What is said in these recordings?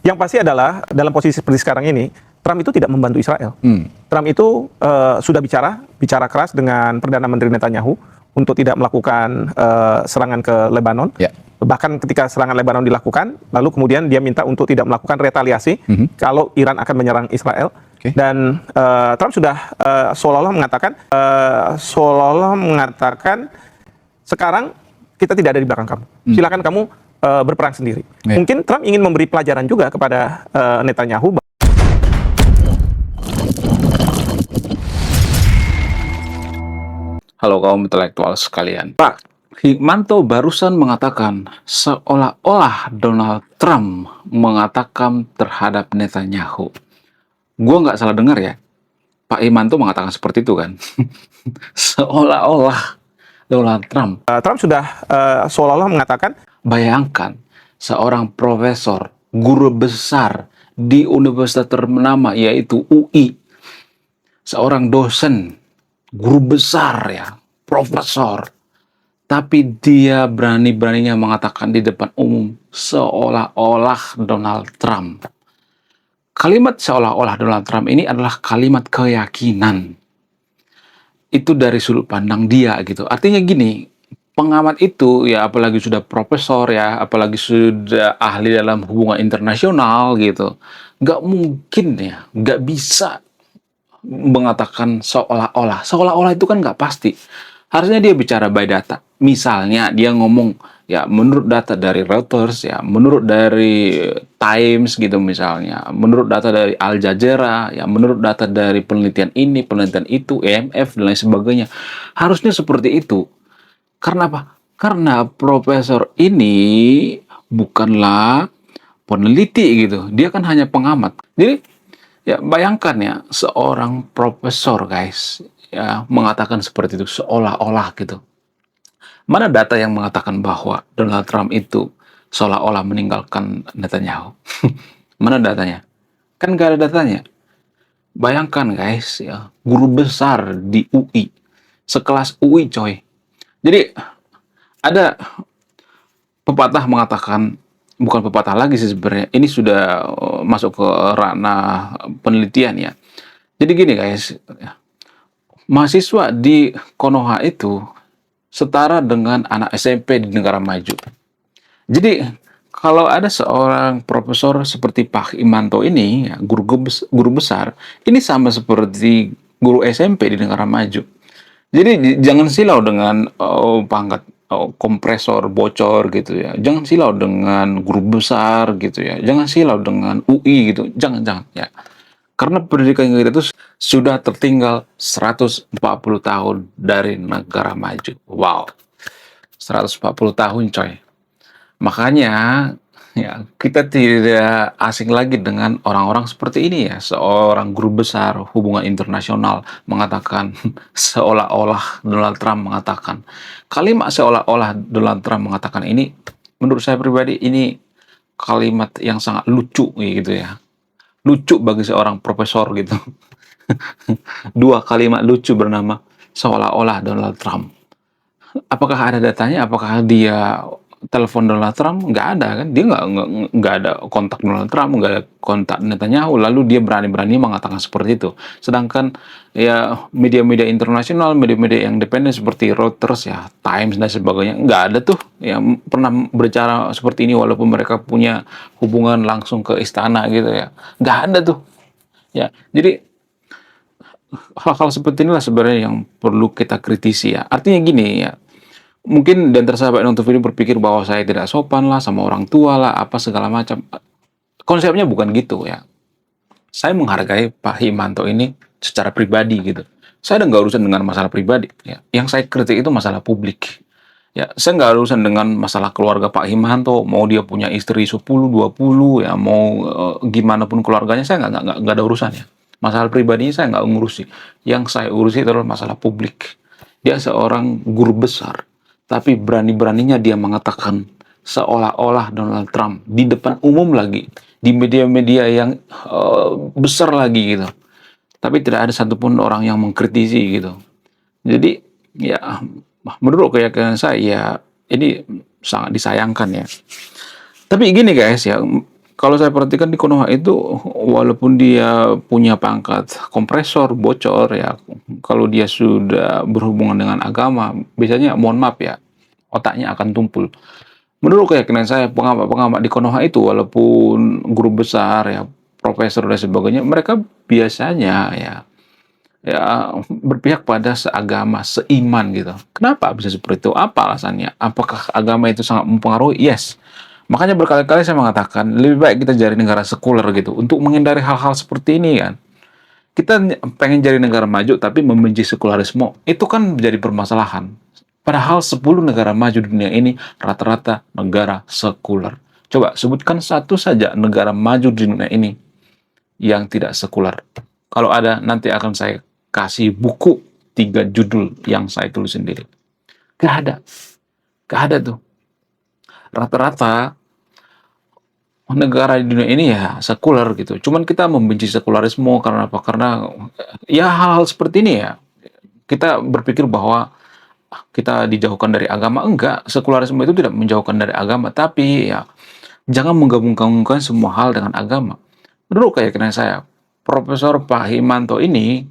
Yang pasti adalah dalam posisi seperti sekarang ini, Trump itu tidak membantu Israel. Trump itu sudah bicara keras dengan Perdana Menteri Netanyahu untuk tidak melakukan serangan ke Lebanon. Ya. Bahkan ketika serangan Lebanon dilakukan, lalu kemudian dia minta untuk tidak melakukan retaliasi kalau Iran akan menyerang Israel. Oke. Dan Trump sudah seolah-olah mengatakan sekarang kita tidak ada di belakang kamu. Silakan kamu berperang sendiri. Ya. Mungkin Trump ingin memberi pelajaran juga kepada Netanyahu. Halo kaum intelektual sekalian. Pak Hikmanto barusan mengatakan seolah-olah Donald Trump mengatakan terhadap Netanyahu. Gue nggak salah dengar ya? Pak Hikmanto mengatakan seperti itu kan? Seolah-olah Donald Trump. Trump sudah seolah-olah mengatakan, Bayangkan seorang profesor, guru besar di universitas ternama yaitu UI. Seorang dosen, guru besar ya, profesor. Tapi dia berani-beraninya mengatakan di depan umum seolah-olah Donald Trump. Kalimat seolah-olah Donald Trump ini adalah kalimat keyakinan. Itu dari sudut pandang dia gitu. Artinya gini, pengamat itu ya apalagi sudah profesor ya, apalagi sudah ahli dalam hubungan internasional gitu. Nggak mungkin ya, nggak bisa mengatakan seolah-olah. Seolah-olah itu kan nggak pasti. Harusnya dia bicara by data. Misalnya dia ngomong ya menurut data dari Reuters ya, menurut dari Times gitu misalnya, menurut data dari Al Jazeera ya, menurut data dari penelitian ini, penelitian itu, IMF dan lain sebagainya. Harusnya seperti itu. Karena apa? Karena profesor ini bukanlah peneliti gitu. Dia kan hanya pengamat. Jadi ya bayangkan ya seorang profesor guys ya mengatakan seperti itu seolah-olah gitu. Mana data yang mengatakan bahwa Donald Trump itu seolah-olah meninggalkan Netanyahu? Mana datanya? Kan gak ada datanya. Bayangkan guys ya, guru besar di UI, sekelas UI coy. Jadi ada pepatah mengatakan, bukan pepatah lagi sih sebenarnya, ini sudah masuk ke ranah penelitian ya. Jadi gini guys, mahasiswa di Konoha itu setara dengan anak SMP di negara maju. Jadi kalau ada seorang profesor seperti Pak Hikmanto ini, ya, guru besar, ini sama seperti guru SMP di negara maju. Jadi jangan silau dengan pangkat kompresor bocor gitu ya. Jangan silau dengan guru besar gitu ya. Jangan silau dengan UI gitu. Jangan ya. Karena pendidikan kita itu sudah tertinggal 140 tahun dari negara maju. Wow. 140 tahun coy. Makanya ya kita tidak asing lagi dengan orang-orang seperti ini ya. Seorang guru besar hubungan internasional mengatakan seolah-olah Donald Trump mengatakan. Kalimat seolah-olah Donald Trump mengatakan ini menurut saya pribadi ini kalimat yang sangat lucu gitu ya. Lucu bagi seorang profesor gitu. Dua kalimat lucu bernama seolah-olah Donald Trump. Apakah ada datanya? Apakah dia telepon Donald Trump? Nggak ada kan? Dia nggak ada kontak Donald Trump, nggak ada kontak Netanyahu. Lalu dia berani-berani mengatakan seperti itu. Sedangkan ya media-media internasional, media-media yang independen seperti Reuters ya, Times dan sebagainya nggak ada tuh yang pernah berbicara seperti ini walaupun mereka punya hubungan langsung ke istana gitu ya. Nggak ada tuh. Ya, jadi hal-hal seperti inilah sebenarnya yang perlu kita kritisi ya. Artinya gini ya. Mungkin dan tersahabat nonton video berpikir bahwa saya tidak sopan lah sama orang tua lah, apa segala macam. Konsepnya bukan gitu ya. Saya menghargai Pak Hikmanto ini secara pribadi gitu. Saya nggak urusan dengan masalah pribadi. Ya. Yang saya kritik itu masalah publik. Ya, saya nggak urusan dengan masalah keluarga Pak Hikmanto. Mau dia punya istri 10, 20, ya mau gimana pun keluarganya, saya nggak ada urusannya. Masalah pribadinya saya nggak ngurusi. Yang saya urusi itu adalah masalah publik. Dia seorang guru besar. Tapi berani-beraninya dia mengatakan seolah-olah Donald Trump di depan umum lagi, di media-media yang besar lagi gitu. Tapi tidak ada satupun orang yang mengkritisi gitu. Jadi ya menurut keyakinan saya ya ini sangat disayangkan ya. Tapi gini guys ya, kalau saya perhatikan di Konoha itu, walaupun dia punya pangkat kompresor bocor ya, kalau dia sudah berhubungan dengan agama, biasanya mohon maaf ya, otaknya akan tumpul. Menurut keyakinan saya, pengamat-pengamat di Konoha itu walaupun guru besar ya, profesor dan sebagainya, mereka biasanya ya berpihak pada seagama, seiman gitu. Kenapa bisa seperti itu? Apa alasannya? Apakah agama itu sangat mempengaruhi? Yes. Makanya berkali-kali saya mengatakan lebih baik kita cari negara sekuler gitu untuk menghindari hal-hal seperti ini kan. Kita pengen jadi negara maju tapi membenci sekularisme, itu kan menjadi permasalahan. Padahal 10 negara maju di dunia ini rata-rata negara sekuler. Coba sebutkan satu saja negara maju di dunia ini yang tidak sekuler. Kalau ada, nanti akan saya kasih buku 3 judul yang saya tulis sendiri. Gak ada. Gak ada tuh. Rata-rata negara di dunia ini ya sekuler gitu. Cuman kita membenci sekularisme karena apa? Karena ya hal-hal seperti ini ya. Kita berpikir bahwa kita dijauhkan dari agama. Enggak, sekularisme itu tidak menjauhkan dari agama. Tapi ya jangan menggabung-gabungkan semua hal dengan agama. Menurut keyakinan saya, Profesor Pak Hikmanto ini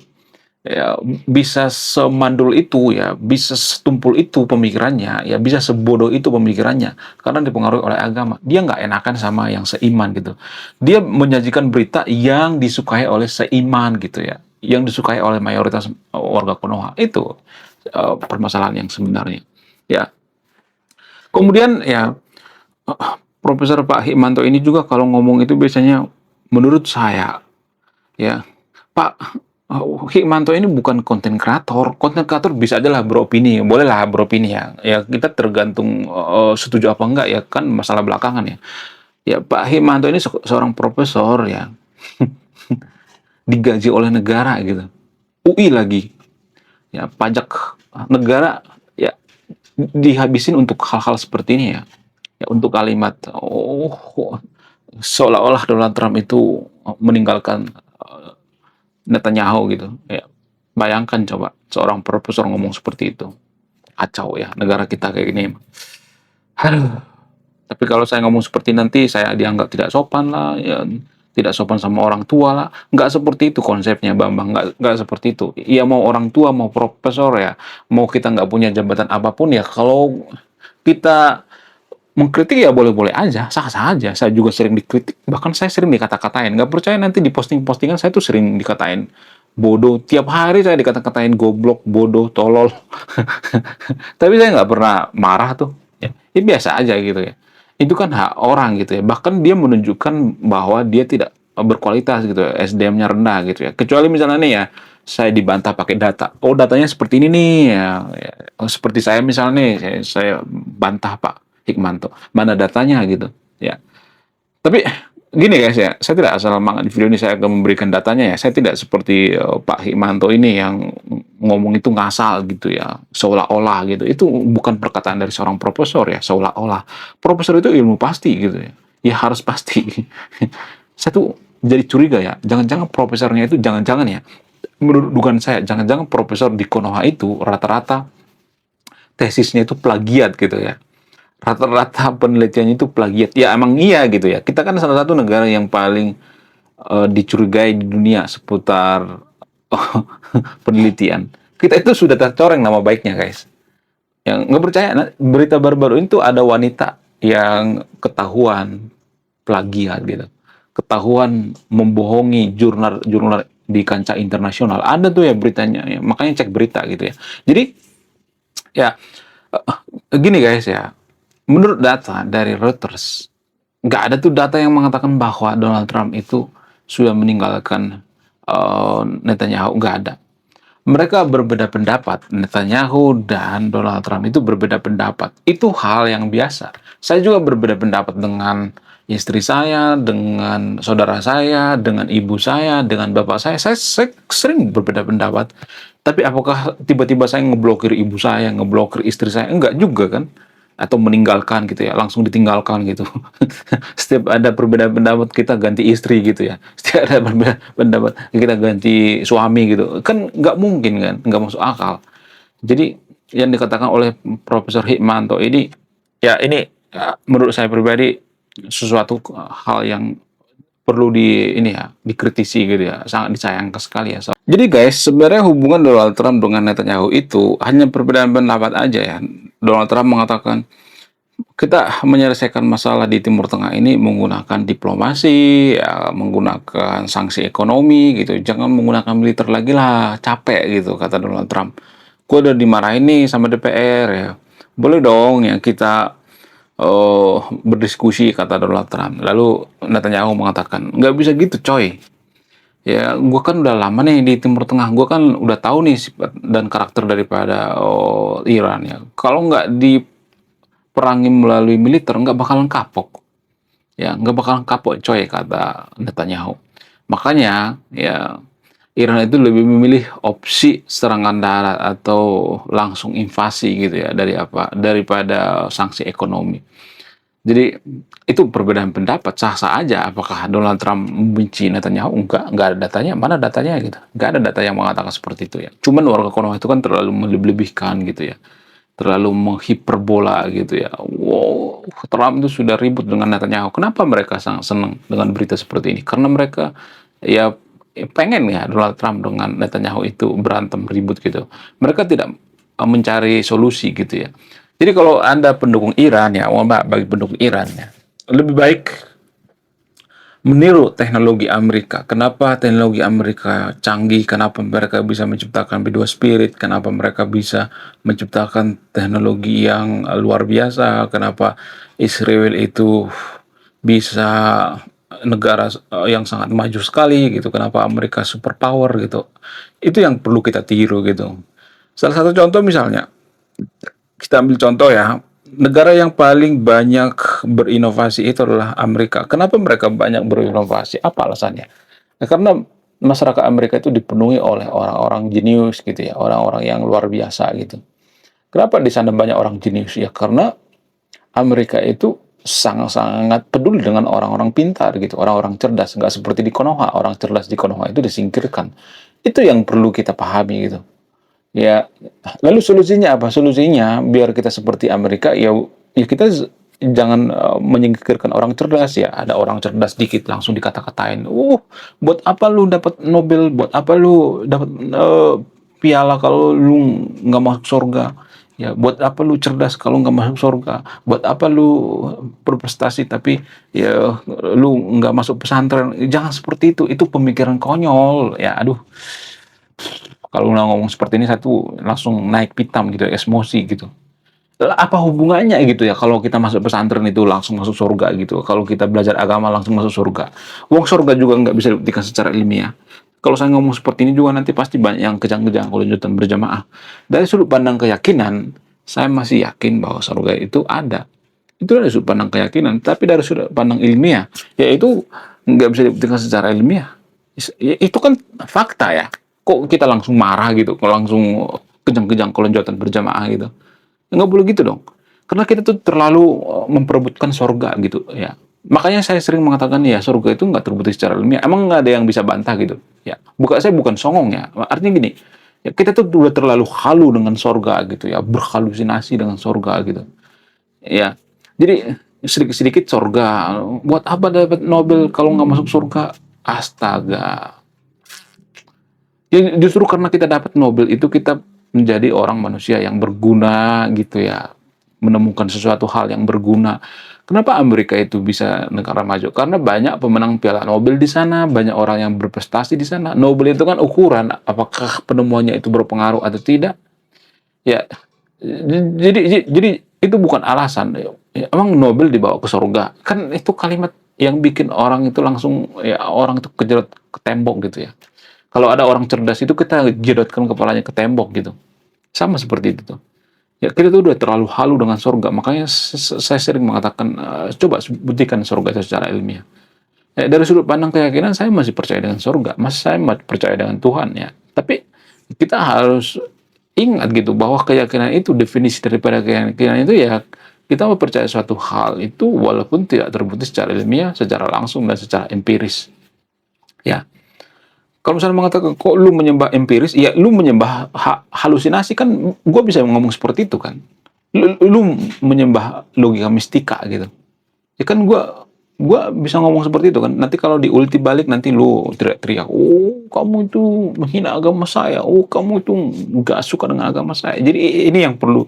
ya bisa semandul itu ya, bisa setumpul itu pemikirannya, ya bisa sebodoh itu pemikirannya karena dipengaruhi oleh agama. Dia nggak enakan sama yang seiman gitu. Dia menyajikan berita yang disukai oleh seiman gitu ya, yang disukai oleh mayoritas warga Konoha. Itu permasalahan yang sebenarnya. Ya. Kemudian ya Profesor Pak Hikmanto ini juga kalau ngomong itu biasanya menurut saya ya Pak Hikmanto ini bukan konten kreator. Konten kreator bisa aja lah beropini, bolehlah beropini ya. Ya kita tergantung setuju apa enggak ya kan masalah belakangan ya. Ya Pak Hikmanto ini seorang profesor ya digaji oleh negara gitu. UI lagi. Ya pajak negara ya dihabisin untuk hal-hal seperti ini ya. Ya untuk kalimat seolah-olah Donald Trump itu meninggalkan Netanyahu gitu. Ya, bayangkan coba seorang profesor ngomong seperti itu. Kacau ya negara kita kayak gini. Aduh. Tapi kalau saya ngomong seperti nanti saya dianggap tidak sopan lah, ya tidak sopan sama orang tua lah. Nggak seperti itu konsepnya Bambang. Nggak seperti itu. Ya mau orang tua mau profesor ya, mau kita nggak punya jabatan apapun ya kalau kita mengkritik ya boleh-boleh aja, sah-sah aja. Saya juga sering dikritik, bahkan saya sering dikata-katain. Nggak percaya nanti di posting-postingan saya tuh sering dikatain bodoh. Tiap hari saya dikata-katain goblok, bodoh, tolol. Tapi saya nggak pernah marah tuh. Ya biasa aja gitu ya. Itu kan hak orang gitu ya. Bahkan dia menunjukkan bahwa dia tidak berkualitas gitu ya. SDM-nya rendah gitu ya. Kecuali misalnya nih ya, saya dibantah pakai data. Oh datanya seperti ini nih ya. Oh, seperti saya misalnya nih, saya bantah Pak Hikmanto. Mana datanya gitu ya. Tapi gini guys ya, saya tidak asal di video ini saya akan memberikan datanya ya. Saya tidak seperti Pak Hikmanto ini yang ngomong itu ngasal gitu ya, seolah-olah gitu. Itu bukan perkataan dari seorang profesor ya, seolah-olah. Profesor itu ilmu pasti gitu ya. Ya harus pasti. Saya tuh jadi curiga ya, jangan-jangan profesornya itu jangan-jangan ya. Menurut dugaan saya, jangan-jangan profesor di Konoha itu rata-rata tesisnya itu plagiat gitu ya. Rata-rata penelitiannya itu plagiat. Ya emang iya gitu ya. Kita kan salah satu negara yang paling dicurigai di dunia seputar penelitian. Kita itu sudah tercoreng nama baiknya guys. Yang nggak percaya, berita baru-baru itu ada wanita yang ketahuan plagiat gitu. Ketahuan membohongi jurnal-jurnal di kancah internasional. Ada tuh ya beritanya. Ya. Makanya cek berita gitu ya. Jadi ya gini guys ya. Menurut data dari Reuters, nggak ada tuh data yang mengatakan bahwa Donald Trump itu sudah meninggalkan Netanyahu. Nggak ada. Mereka berbeda pendapat. Netanyahu dan Donald Trump itu berbeda pendapat. Itu hal yang biasa. Saya juga berbeda pendapat dengan istri saya, dengan saudara saya, dengan ibu saya, dengan bapak saya. Saya sering berbeda pendapat. Tapi apakah tiba-tiba saya ngeblokir ibu saya, ngeblokir istri saya? Enggak juga kan? Atau meninggalkan gitu ya, langsung ditinggalkan gitu. Setiap ada perbedaan pendapat kita ganti istri gitu ya. Setiap ada perbedaan pendapat kita ganti suami gitu. Kan nggak mungkin kan, nggak masuk akal. Jadi yang dikatakan oleh Profesor Hikmanto ini, ya ini ya, menurut saya pribadi sesuatu hal yang perlu dikritisi gitu ya, sangat disayangkan sekali ya. Jadi guys, sebenarnya hubungan Donald Trump dengan Netanyahu itu hanya perbedaan pendapat aja ya. Donald Trump mengatakan kita menyelesaikan masalah di Timur Tengah ini menggunakan diplomasi, ya, menggunakan sanksi ekonomi gitu. Jangan menggunakan militer lagi lah, capek gitu kata Donald Trump. Gue udah dimarahin nih sama DPR ya. Boleh dong ya kita berdiskusi kata Donald Trump. Lalu Netanyahu mengatakan nggak bisa gitu coy. Ya, gue kan udah lama nih di Timur Tengah. Gue kan udah tahu nih sifat dan karakter daripada Iran ya. Kalau nggak diperangi melalui militer, nggak bakalan kapok. Ya, nggak bakalan kapok coy kata Netanyahu. Makanya ya Iran itu lebih memilih opsi serangan darat atau langsung invasi gitu ya daripada sanksi ekonomi. Jadi itu perbedaan pendapat, sah-sah aja. Apakah Donald Trump membenci Netanyahu? Enggak ada datanya. Mana datanya gitu? Enggak ada data yang mengatakan seperti itu ya. Cuman warga Konoha itu kan terlalu melebih-lebihkan gitu ya, terlalu menghiperbola gitu ya. Wow, Trump itu sudah ribut dengan Netanyahu. Kenapa mereka sangat senang dengan berita seperti ini? Karena mereka ya pengen ya Donald Trump dengan Netanyahu itu berantem ribut gitu. Mereka tidak mencari solusi gitu ya. Jadi kalau Anda pendukung Iran ya, mohon maaf bagi pendukung Iran ya, lebih baik meniru teknologi Amerika. Kenapa teknologi Amerika canggih? Kenapa mereka bisa menciptakan B2 Spirit? Kenapa mereka bisa menciptakan teknologi yang luar biasa? Kenapa Israel itu bisa negara yang sangat maju sekali gitu? Kenapa Amerika superpower gitu? Itu yang perlu kita tiru gitu. Salah satu contoh misalnya, kita ambil contoh ya, negara yang paling banyak berinovasi itu adalah Amerika. Kenapa mereka banyak berinovasi? Apa alasannya? Nah, karena masyarakat Amerika itu dipenuhi oleh orang-orang jenius gitu ya, orang-orang yang luar biasa gitu. Kenapa di sana banyak orang jenius? Ya karena Amerika itu sangat-sangat peduli dengan orang-orang pintar gitu, orang-orang cerdas. Nggak seperti di Konoha, orang cerdas di Konoha itu disingkirkan. Itu yang perlu kita pahami gitu. Ya, lalu solusinya apa? Solusinya biar kita seperti Amerika ya kita jangan menyingkirkan orang cerdas ya. Ada orang cerdas dikit langsung dikata-katain. Buat apa lu dapat Nobel? Buat apa lu dapat piala kalau lu nggak masuk surga? Ya, buat apa lu cerdas kalau nggak masuk surga? Buat apa lu berprestasi tapi ya lu nggak masuk pesantren? Jangan seperti itu. Itu pemikiran konyol. Ya, aduh. Kalau ngomong seperti ini satu langsung naik pitam gitu, emosi gitu. Apa hubungannya gitu ya kalau kita masuk pesantren itu langsung masuk surga gitu. Kalau kita belajar agama langsung masuk surga. Wong surga juga nggak bisa dibuktikan secara ilmiah. Kalau saya ngomong seperti ini juga nanti pasti banyak yang kejang-kejang kalau lanjutan berjamaah. Dari sudut pandang keyakinan, saya masih yakin bahwa surga itu ada. Itu dari sudut pandang keyakinan. Tapi dari sudut pandang ilmiah, ya itu nggak bisa dibuktikan secara ilmiah. Itu kan fakta ya. Kok kita langsung marah gitu, kok langsung kejang-kejang kalau lanjutan berjamaah gitu. Nggak boleh gitu dong. Karena kita tuh terlalu memperebutkan surga gitu ya. Makanya saya sering mengatakan ya surga itu nggak terbukti secara ilmiah. Emang nggak ada yang bisa bantah gitu. Ya, saya bukan songong ya. Artinya gini, ya kita tuh udah terlalu halu dengan surga gitu ya, berhalusinasi dengan surga gitu. Ya, jadi sedikit-sedikit surga. Buat apa dapat Nobel kalau nggak masuk surga? Astaga. Ya, justru karena kita dapat Nobel itu kita menjadi orang manusia yang berguna gitu ya, menemukan sesuatu hal yang berguna. Kenapa Amerika itu bisa negara maju? Karena banyak pemenang Piala Nobel di sana, banyak orang yang berprestasi di sana. Nobel itu kan ukuran apakah penemuannya itu berpengaruh atau tidak. Ya, jadi itu bukan alasan. Ya, emang Nobel dibawa ke surga? Kan itu kalimat yang bikin orang itu langsung ya orang itu kejedot ke tembok gitu ya. Kalau ada orang cerdas itu kita jedotkan kepalanya ke tembok gitu. Sama seperti itu tuh. Ya kita tuh udah terlalu halu dengan surga. Makanya saya sering mengatakan coba buktikan surga itu secara ilmiah. Ya, dari sudut pandang keyakinan saya masih percaya dengan surga. Saya masih percaya dengan Tuhan ya. Tapi kita harus ingat gitu bahwa keyakinan itu definisi daripada keyakinan itu ya kita mau percaya suatu hal itu walaupun tidak terbukti secara ilmiah, secara langsung dan secara empiris. Ya. Kalau misalnya mengatakan, kok lu menyembah empiris? Ya, lu menyembah halusinasi kan, gue bisa ngomong seperti itu kan. Lu menyembah logika mistika gitu. Ya kan gue gua bisa ngomong seperti itu kan. Nanti kalau diulti balik nanti lu teriak-teriak, oh kamu itu menghina agama saya, oh kamu itu nggak suka dengan agama saya. Jadi ini yang perlu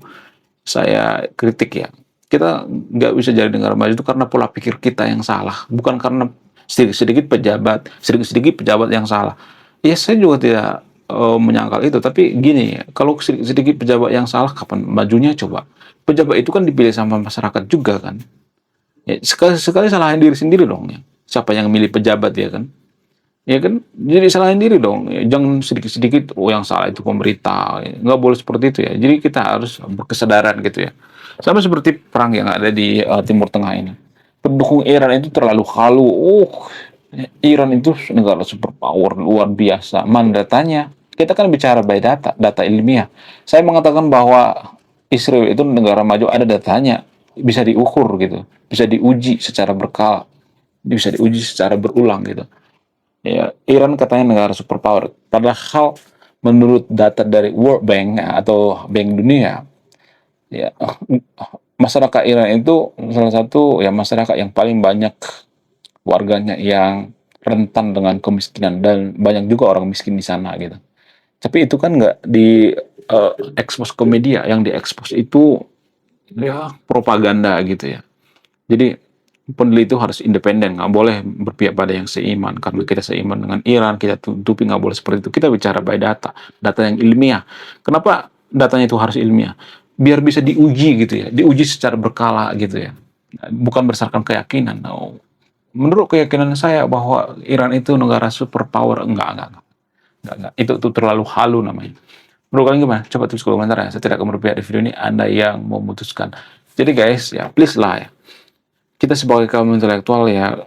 saya kritik ya. Kita nggak bisa jadi negara maju itu karena pola pikir kita yang salah, bukan karena sedikit-sedikit pejabat yang salah. Ya saya juga tidak menyangkal itu, tapi gini, kalau sedikit pejabat yang salah, kapan majunya coba? Pejabat itu kan dipilih sama masyarakat juga kan. Ya, sekali-sekali salahin diri sendiri dong ya. Siapa yang milih pejabat ya kan? Ya kan, jadi salahin diri dong. Ya, jangan sedikit-sedikit, oh yang salah itu pemerintah. Ya, nggak boleh seperti itu ya. Jadi kita harus berkesadaran gitu ya. Sama seperti perang yang ada di Timur Tengah ini. Pendukung Iran itu terlalu halu. Iran itu negara superpower luar biasa. Mana datanya? Kita kan bicara by data, data ilmiah. Saya mengatakan bahwa Israel itu negara maju, ada datanya, bisa diukur gitu, bisa diuji secara berkala, bisa diuji secara berulang gitu. Ya, Iran katanya negara superpower. Padahal menurut data dari World Bank atau Bank Dunia, ya masyarakat Iran itu salah satu ya masyarakat yang paling banyak warganya yang rentan dengan kemiskinan, dan banyak juga orang miskin di sana gitu. Tapi itu kan nggak di expose ke media, yang diekspos itu ya propaganda gitu ya. Jadi peneliti itu harus independen, nggak boleh berpihak pada yang seiman. Karena kita seiman dengan Iran, kita tutupi, nggak boleh seperti itu. Kita bicara by data, data yang ilmiah. Kenapa datanya itu harus ilmiah? Biar bisa diuji gitu ya, diuji secara berkala gitu ya. Bukan berdasarkan keyakinan. No. Menurut keyakinan saya bahwa Iran itu negara superpower, enggak. Itu terlalu halu namanya. Menurut kalian gimana? Coba tulis komentar ya. Saya tidak akan berpihak di video ini. Anda yang memutuskan. Jadi guys, ya please lah ya. Kita sebagai kaum intelektual ya,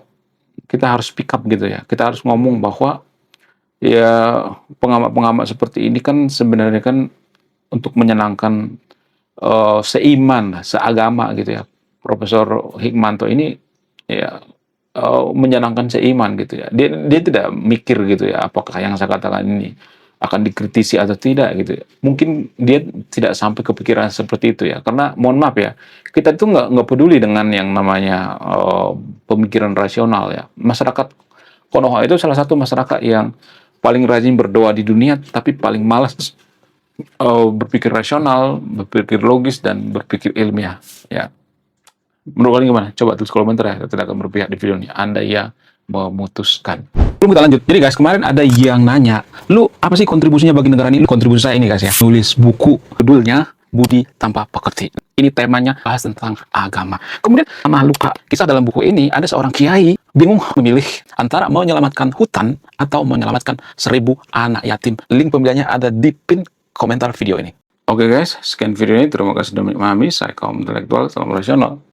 kita harus speak up gitu ya. Kita harus ngomong bahwa ya pengamat-pengamat seperti ini kan sebenarnya kan untuk menyenangkan seiman, seagama gitu ya. Profesor Hikmanto ini ya menyenangkan seiman gitu ya. Dia tidak mikir gitu ya, apakah yang saya katakan ini akan dikritisi atau tidak gitu ya. Mungkin dia tidak sampai kepikiran seperti itu ya. Karena mohon maaf ya, kita itu nggak peduli dengan yang namanya pemikiran rasional ya. Masyarakat Konoha itu salah satu masyarakat yang paling rajin berdoa di dunia, tapi paling malas berpikir rasional, berpikir logis, dan berpikir ilmiah ya. Menurut kalian gimana? Coba tulis komentar ya. Saya tidak akan berpihak di video ini. Anda yang memutuskan. Belum kita lanjut. Jadi guys, kemarin ada yang nanya, lu apa sih kontribusinya bagi negara ini? Kontribusi saya ini guys ya. Nulis buku, judulnya Budi Tanpa Pekerti. Ini temanya bahas tentang agama. Kemudian sama luka. Kisah dalam buku ini ada seorang kiai bingung memilih antara mau menyelamatkan hutan atau menyelamatkan 1000 anak yatim. Link pembeliannya ada di pin komentar video ini. Oke guys, sekian video ini. Terima kasih sudah memahami. Saya kaum intelektual, salam rasional.